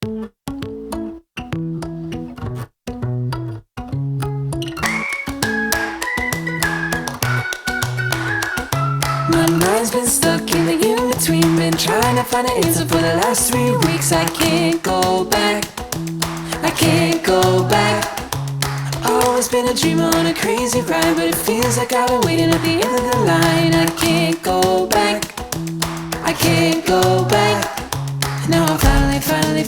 My mind's been stuck in the in-between. Been trying to find an answer for the last 3 weeks. I can't go back, I can't go back. Always been a dreamer on a crazy ride, but it feels like I've been waiting at the end of the line. I can't go back, I can't go back. Now I'm finally